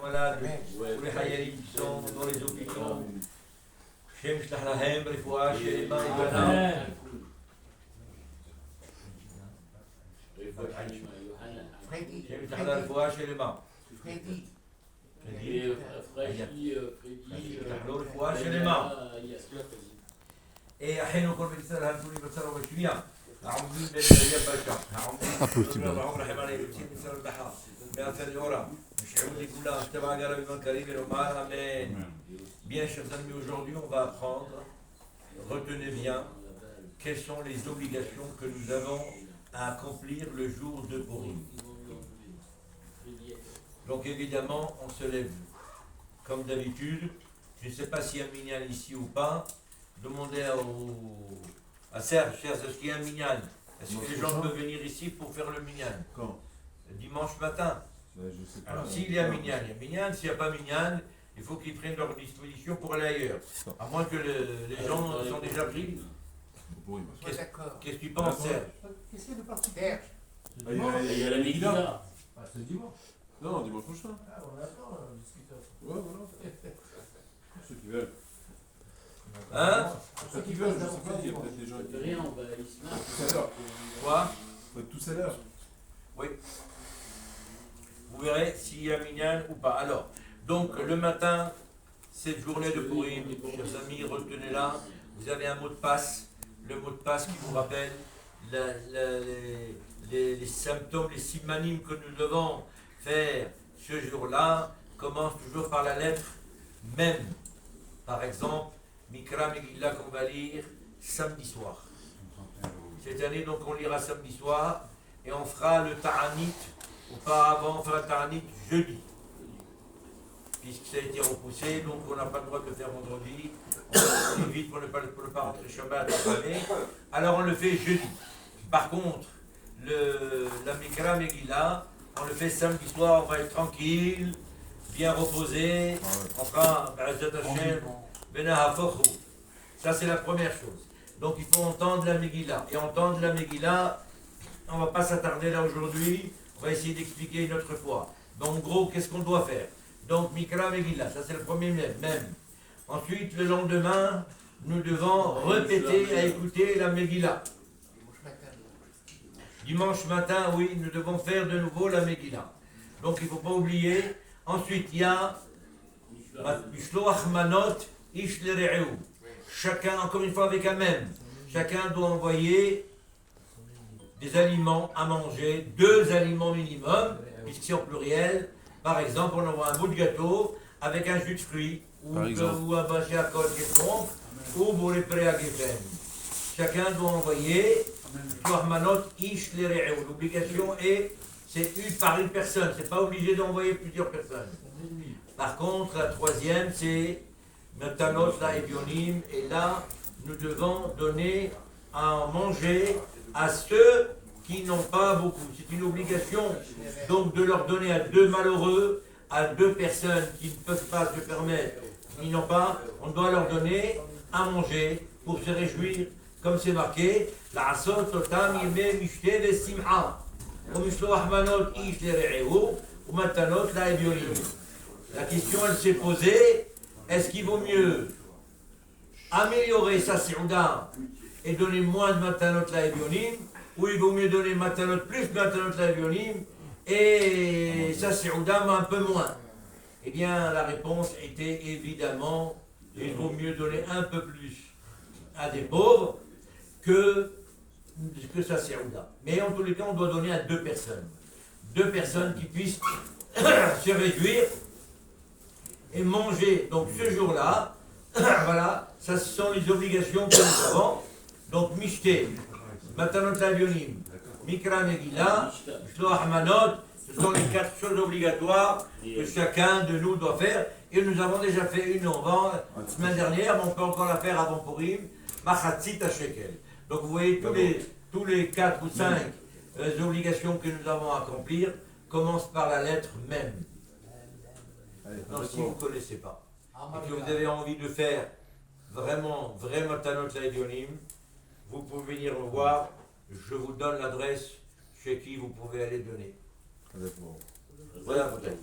malades, tous les hayalim qui sont dans les hôpitaux. Shem shlach lahem, refoua, shelema, ibana. Shem shlach lahem, refoua, shelema. refoua, shelema. Et أحيانا كل بيتصير هالفوني بتصير وبشوية عمودين بين الرجال بشر عمودين عمر حماني بتصير بتصير البحر بأثر الأورا مش عمودي كلها تبع قرب من كريم الأمار أمين. Bien chers amis, aujourd'hui on va apprendre, retenez bien, quelles sont les obligations que nous avons à accomplir le jour de Purim. Donc évidemment on se lève comme d'habitude, je ne sais pas s'il y a un minyan ici ou pas. Demandez à Serge, est-ce qu'il y a un minyan? Est-ce que les gens peuvent venir ici pour faire le minyan? Quand? Dimanche matin. Je sais pas. Alors s'il y a minyan, il y a minyan. S'il n'y a pas minyan, il faut qu'ils prennent leur disposition pour aller ailleurs. À moins que les gens sont déjà pris. Qu'est-ce que tu penses, Serge? Qu'est-ce qu'il y a de particulier? Il y a la Megillah. C'est dimanche. Non, dimanche prochain. Ah, on attend, discuteur. Ouais, voilà. Pour ceux qui veulent. Hein? Pour ceux qui veulent, je sais pas, il y a peut-être des gens qui... Rien, on va ici. Tout à l'heure. Quoi? Faut être tous à l'heure. Oui. Vous verrez s'il y a minyan ou pas. Alors, donc le matin, cette journée de Purim, chers amis, retenez-la. Vous avez un mot de passe. Le mot de passe qui vous rappelle les symptômes, les simanim que nous devons faire ce jour-là commence toujours par la lettre même. Par exemple, Mikra Megillah qu'on va lire samedi soir. Cette année, donc, on lira samedi soir et on fera le Ta'anit. Auparavant, on fera le Ta'anit jeudi. Puisque ça a été repoussé, donc on n'a pas le droit de le faire vendredi. On évite pour ne pas rentrer Shabbat cette année. Alors on le fait jeudi. Par contre, la Mikra Megillah, on le fait samedi soir, on va être tranquille, bien reposé. On fera ça c'est la première chose. Donc il faut entendre la Megillah. Et entendre la Megillah, on ne va pas s'attarder là aujourd'hui, on va essayer d'expliquer une autre fois. Donc en gros, qu'est-ce qu'on doit faire? Donc Mikra Megillah, ça c'est le premier même. Ensuite, le lendemain, nous devons répéter à écouter la Megillah. Dimanche matin, oui, nous devons faire de nouveau la Megillah. Donc il ne faut pas oublier. Ensuite, il y a Mishloach Manot Ish Lere'eu. Chacun, encore une fois avec un même, chacun doit envoyer des aliments à manger, 2 aliments minimum, puisque c'est en pluriel. Par exemple, on envoie un bout de gâteau avec un jus de fruits, ou un bâché à colle quelconque, ou bourré prêt à Geffen. Chacun doit envoyer Manot Ish Lere'eu. L'obligation est, c'est par une personne, c'est pas obligé d'envoyer plusieurs personnes. Par contre, la troisième, c'est Matanot la Ebionim, et là, nous devons donner à manger à ceux qui n'ont pas beaucoup. C'est une obligation, donc, de leur donner à 2 malheureux, à 2 personnes qui ne peuvent pas se permettre, qui n'ont pas, on doit leur donner à manger pour se réjouir, comme c'est marqué, la asot totam yeme mishte ve simha, ou mishloach manot ish lere'eu, ou matanot la Ebionim. La question, elle s'est posée, est-ce qu'il vaut mieux améliorer sa si'ouda et donner moins de matanot la Ebionim, ou il vaut mieux donner matanot plus matanot la Ebionim et sa si'ouda un peu moins? Eh bien, la réponse était évidemment, il vaut mieux donner un peu plus à des pauvres que sa si'ouda. Mais en tous les cas, on doit donner à 2 personnes. 2 personnes qui puissent se réjouir et manger. Donc ce jour-là, voilà, ça ce sont les obligations que nous avons. Donc Mishte, Matanot Lavionim, Mikra Megillah, Shloach Manot, ce sont les 4 choses obligatoires que chacun de nous doit faire. Et nous avons déjà fait une la semaine dernière, mais on peut encore la faire avant Purim, Machatzit Shekel. Donc vous voyez, tous les 4 ou 5 obligations que nous avons à accomplir commencent par la lettre même. Non, si vous ne connaissez pas, et que vous avez envie de faire vraiment, Matanot la Ebionim, vous pouvez venir me voir, je vous donne l'adresse chez qui vous pouvez aller donner. Voilà, peut-être.